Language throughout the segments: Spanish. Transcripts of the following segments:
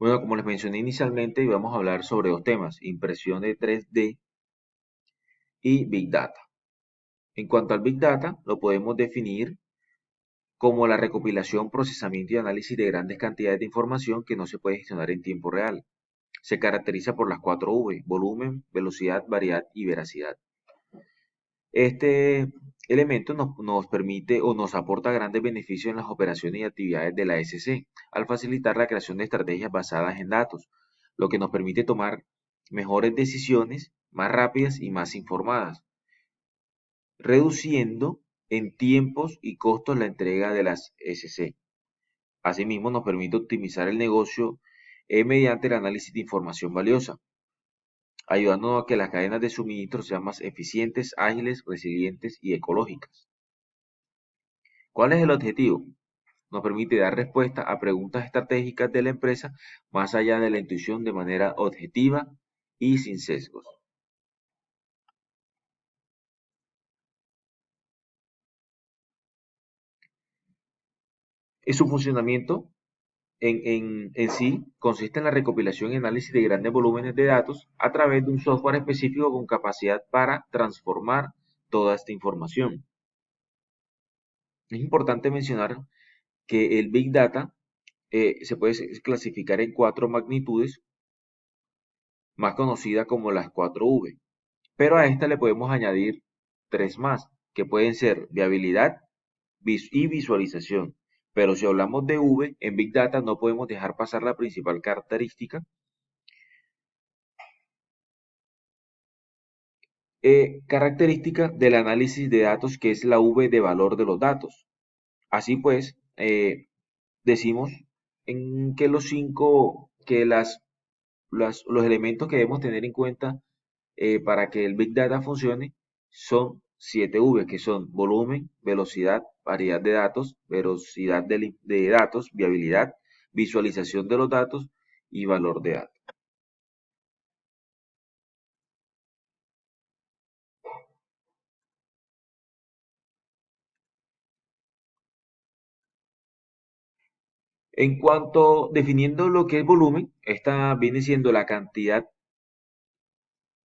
Bueno, como les mencioné inicialmente, vamos a hablar sobre dos temas, impresión de 3D y Big Data. En cuanto al Big Data, lo podemos definir como la recopilación, procesamiento y análisis de grandes cantidades de información que no se puede gestionar en tiempo real. Se caracteriza por las 4 V: volumen, velocidad, variedad y veracidad. Este elemento nos permite o nos aporta grandes beneficios en las operaciones y actividades de la SC, al facilitar la creación de estrategias basadas en datos, lo que nos permite tomar mejores decisiones, más rápidas y más informadas, reduciendo en tiempos y costos la entrega de las SC. Asimismo, nos permite optimizar el negocio mediante el análisis de información valiosa, ayudándonos a que las cadenas de suministro sean más eficientes, ágiles, resilientes y ecológicas. ¿Cuál es el objetivo? Nos permite dar respuesta a preguntas estratégicas de la empresa más allá de la intuición de manera objetiva y sin sesgos. En su funcionamiento en sí consiste en la recopilación y análisis de grandes volúmenes de datos a través de un software específico con capacidad para transformar toda esta información. Es importante mencionar que el Big Data se puede clasificar en 4 magnitudes, más conocidas como las 4 V. Pero a esta le podemos añadir tres más, que pueden ser viabilidad y visualización. Pero si hablamos de V, en Big Data no podemos dejar pasar la principal característica del análisis de datos, que es la V de valor de los datos. Así pues, decimos en que los elementos que debemos tener en cuenta para que el Big Data funcione son 7 V, que son volumen, velocidad, variedad de datos, velocidad de datos, viabilidad, visualización de los datos y valor de datos. En cuanto definiendo lo que es volumen, esta viene siendo la cantidad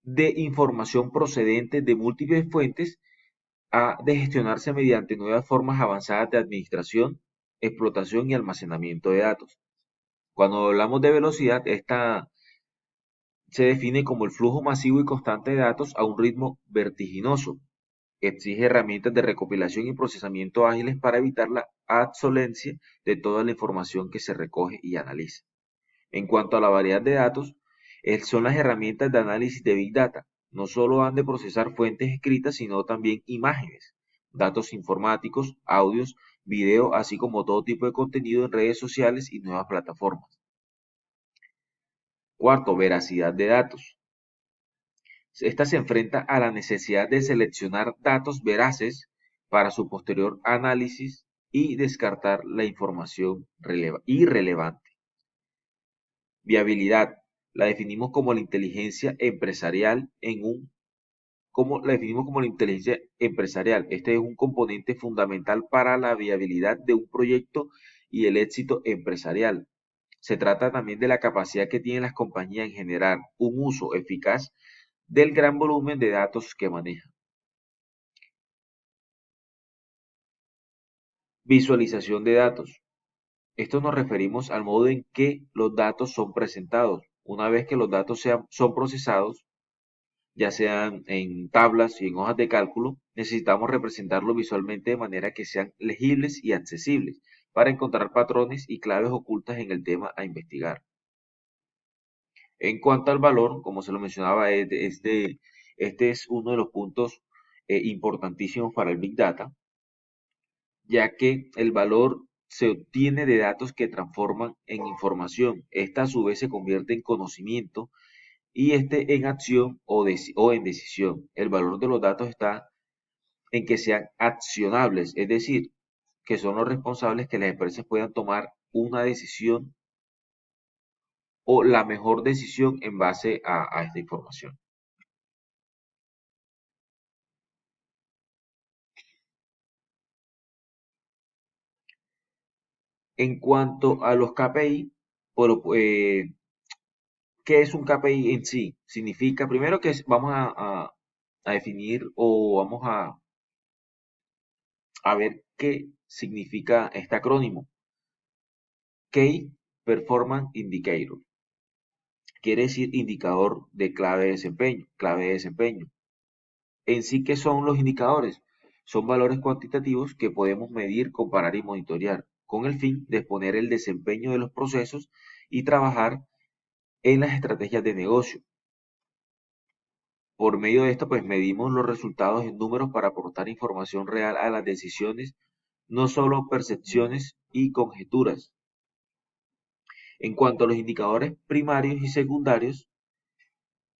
de información procedente de múltiples fuentes de gestionarse mediante nuevas formas avanzadas de administración, explotación y almacenamiento de datos. Cuando hablamos de velocidad, esta se define como el flujo masivo y constante de datos a un ritmo vertiginoso. Exige herramientas de recopilación y procesamiento ágiles para evitar la obsolencia de toda la información que se recoge y analiza. En cuanto a la variedad de datos, son las herramientas de análisis de Big Data. No solo han de procesar fuentes escritas, sino también imágenes, datos informáticos, audios, video, así como todo tipo de contenido en redes sociales y nuevas plataformas. Cuarto, veracidad de datos. Esta se enfrenta a la necesidad de seleccionar datos veraces para su posterior análisis y descartar la información irrelevante. Viabilidad. La definimos como la inteligencia empresarial la definimos como la inteligencia empresarial. Este es un componente fundamental para la viabilidad de un proyecto y el éxito empresarial. Se trata también de la capacidad que tienen las compañías en generar un uso eficaz del gran volumen de datos que manejan. Visualización de datos. Esto nos referimos al modo en que los datos son presentados. Una vez que los datos son procesados, ya sean en tablas y en hojas de cálculo, necesitamos representarlos visualmente de manera que sean legibles y accesibles para encontrar patrones y claves ocultas en el tema a investigar. En cuanto al valor, como se lo mencionaba, este es uno de los puntos importantísimos para el Big Data, ya que el valor se obtiene de datos que transforman en información. Esta a su vez se convierte en conocimiento y este en acción o en decisión. El valor de los datos está en que sean accionables, es decir, que son los responsables que las empresas puedan tomar una decisión o la mejor decisión en base a esta información. En cuanto a los KPI, Bueno, ¿qué es un KPI en sí? Significa, primero que vamos a definir o vamos a ver qué significa este acrónimo. Key Performance Indicator. Quiere decir indicador de clave de desempeño, clave de desempeño. En sí, ¿qué son los indicadores? Son valores cuantitativos que podemos medir, comparar y monitorear, con el fin de exponer el desempeño de los procesos y trabajar en las estrategias de negocio. Por medio de esto, pues medimos los resultados en números para aportar información real a las decisiones, no solo percepciones y conjeturas. En cuanto a los indicadores primarios y secundarios,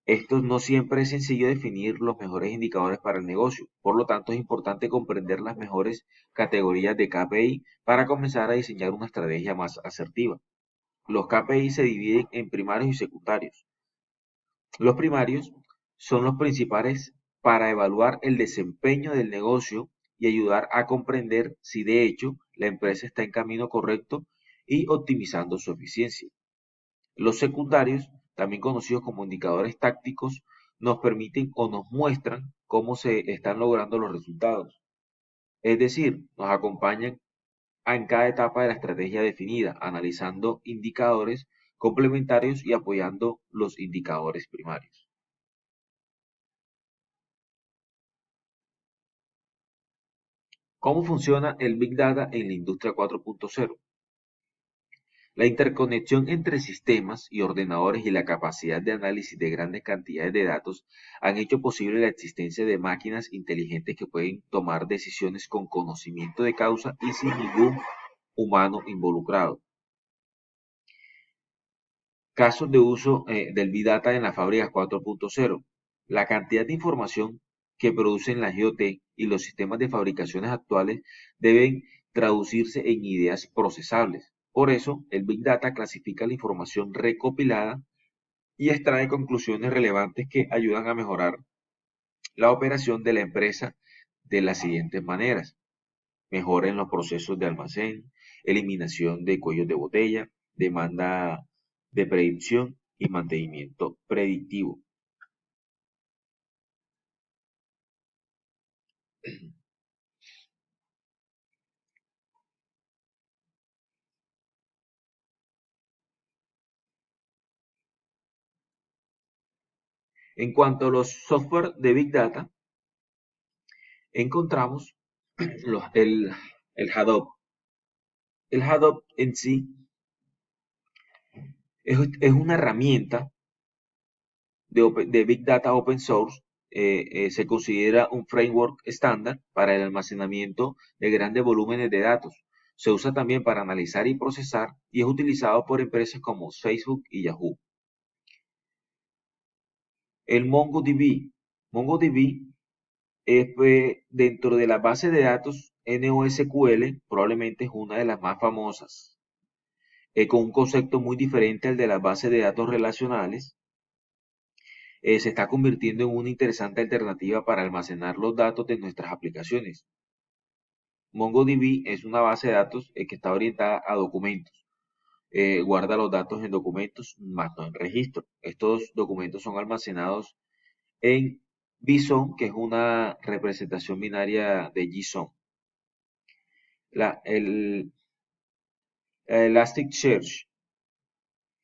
estos no siempre es sencillo definir los mejores indicadores para el negocio. Por lo tanto, es importante comprender las mejores categorías de KPI para comenzar a diseñar una estrategia más asertiva. Los KPI se dividen en primarios y secundarios. Los primarios son los principales para evaluar el desempeño del negocio y ayudar a comprender si de hecho la empresa está en camino correcto y optimizando su eficiencia. Los secundarios, también conocidos como indicadores tácticos, nos permiten o nos muestran cómo se están logrando los resultados. Es decir, nos acompañan en cada etapa de la estrategia definida, analizando indicadores complementarios y apoyando los indicadores primarios. ¿Cómo funciona el Big Data en la industria 4.0? La interconexión entre sistemas y ordenadores y la capacidad de análisis de grandes cantidades de datos han hecho posible la existencia de máquinas inteligentes que pueden tomar decisiones con conocimiento de causa y sin ningún humano involucrado. Casos de uso del Big Data en las fábricas 4.0. La cantidad de información que producen las IoT y los sistemas de fabricaciones actuales deben traducirse en ideas procesables. Por eso, el Big Data clasifica la información recopilada y extrae conclusiones relevantes que ayudan a mejorar la operación de la empresa de las siguientes maneras: mejora en los procesos de almacén, eliminación de cuellos de botella, demanda de predicción y mantenimiento predictivo. En cuanto a los software de Big Data, encontramos los- el, el Hadoop. El Hadoop en sí es una herramienta de Big Data Open Source. Se considera un framework estándar para el almacenamiento de grandes volúmenes de datos. Se usa también para analizar y procesar y es utilizado por empresas como Facebook y Yahoo. El MongoDB. MongoDB es, dentro de la base de datos NoSQL, probablemente es una de las más famosas, con un concepto muy diferente al de las bases de datos relacionales. Se está convirtiendo en una interesante alternativa para almacenar los datos de nuestras aplicaciones. MongoDB es una base de datos que está orientada a documentos. Guarda los datos en documentos, más no en registro. Estos documentos son almacenados en BSON, que es una representación binaria de JSON. El Elasticsearch,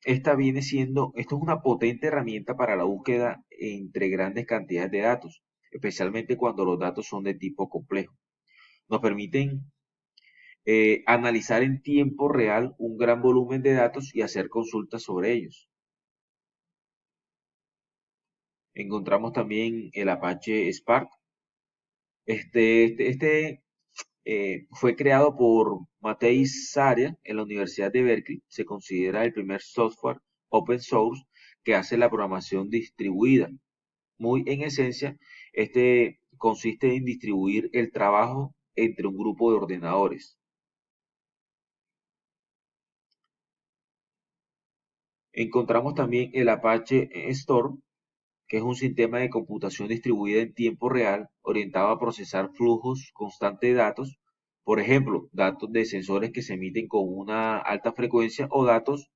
esto es una potente herramienta para la búsqueda entre grandes cantidades de datos, especialmente cuando los datos son de tipo complejo. Nos permiten analizar en tiempo real un gran volumen de datos y hacer consultas sobre ellos. Encontramos también el Apache Spark. Fue creado por Matei Zaria en la Universidad de Berkeley. Se considera el primer software open source que hace la programación distribuida. Muy en esencia, este consiste en distribuir el trabajo entre un grupo de ordenadores. Encontramos también el Apache Storm, que es un sistema de computación distribuida en tiempo real orientado a procesar flujos constantes de datos, por ejemplo, datos de sensores que se emiten con una alta frecuencia o datos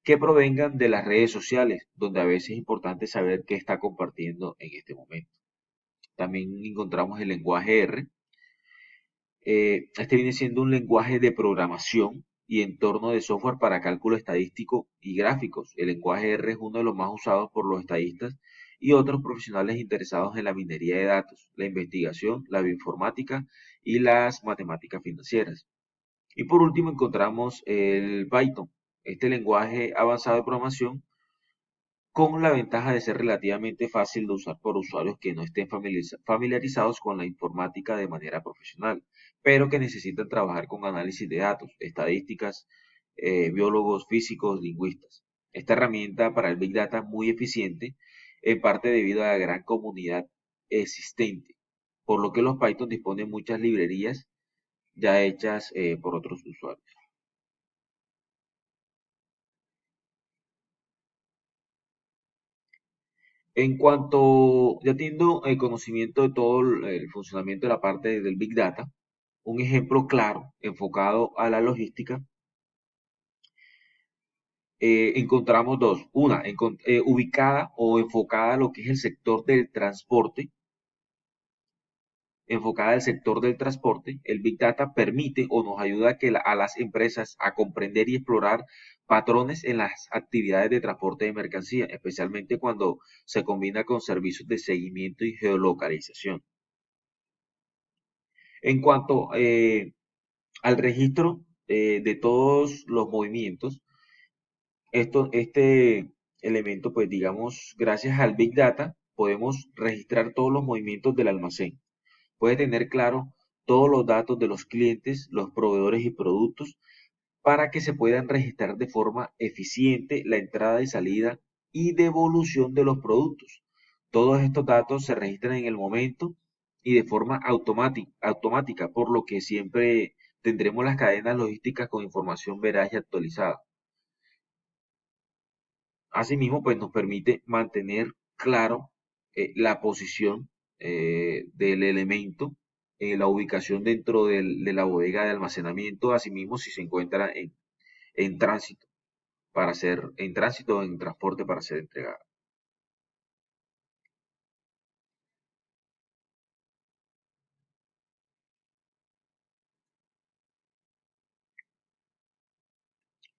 que provengan de las redes sociales, donde a veces es importante saber qué está compartiendo en este momento. También encontramos el lenguaje R. Este viene siendo un lenguaje de programación y entorno de software para cálculo estadístico y gráficos. El lenguaje R es uno de los más usados por los estadistas y otros profesionales interesados en la minería de datos, la investigación, la bioinformática y las matemáticas financieras. Y por último encontramos el Python, este lenguaje avanzado de programación con la ventaja de ser relativamente fácil de usar por usuarios que no estén familiarizados con la informática de manera profesional, pero que necesitan trabajar con análisis de datos, estadísticas, biólogos, físicos, lingüistas. Esta herramienta para el Big Data es muy eficiente, en parte debido a la gran comunidad existente, por lo que los Python disponen muchas librerías ya hechas por otros usuarios. En cuanto ya teniendo el conocimiento de todo el funcionamiento de la parte del Big Data, un ejemplo claro enfocado a la logística, encontramos dos. Una, ubicada o enfocada a lo que es el sector del transporte, enfocada al sector del transporte, el Big Data permite o nos ayuda a, a las empresas a comprender y explorar patrones en las actividades de transporte de mercancía, especialmente cuando se combina con servicios de seguimiento y geolocalización. En cuanto al registro de todos los movimientos, este elemento, pues digamos, gracias al Big Data, podemos registrar todos los movimientos del almacén. Puede tener claro todos los datos de los clientes, los proveedores y productos para que se puedan registrar de forma eficiente la entrada y salida y devolución de los productos. Todos estos datos se registran en el momento y de forma automática, por lo que siempre tendremos las cadenas logísticas con información veraz y actualizada. Asimismo, pues nos permite mantener claro la posición del elemento, la ubicación dentro de la bodega de almacenamiento, asimismo si se encuentra en tránsito para ser, en tránsito o en transporte para ser entregada.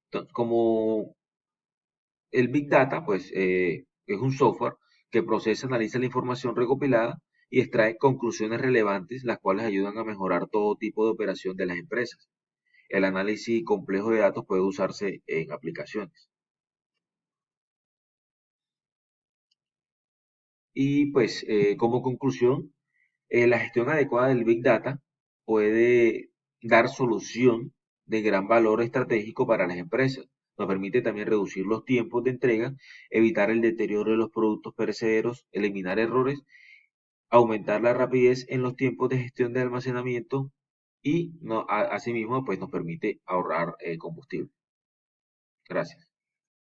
Entonces, como el Big Data, pues es un software que procesa, analiza la información recopilada y extrae conclusiones relevantes, las cuales ayudan a mejorar todo tipo de operación de las empresas. El análisis complejo de datos puede usarse en aplicaciones. Y pues como conclusión, la gestión adecuada del Big Data puede dar solución de gran valor estratégico para las empresas. Nos permite también reducir los tiempos de entrega, evitar el deterioro de los productos perecederos, eliminar errores, aumentar la rapidez en los tiempos de gestión de almacenamiento y asimismo pues nos permite ahorrar combustible. Gracias.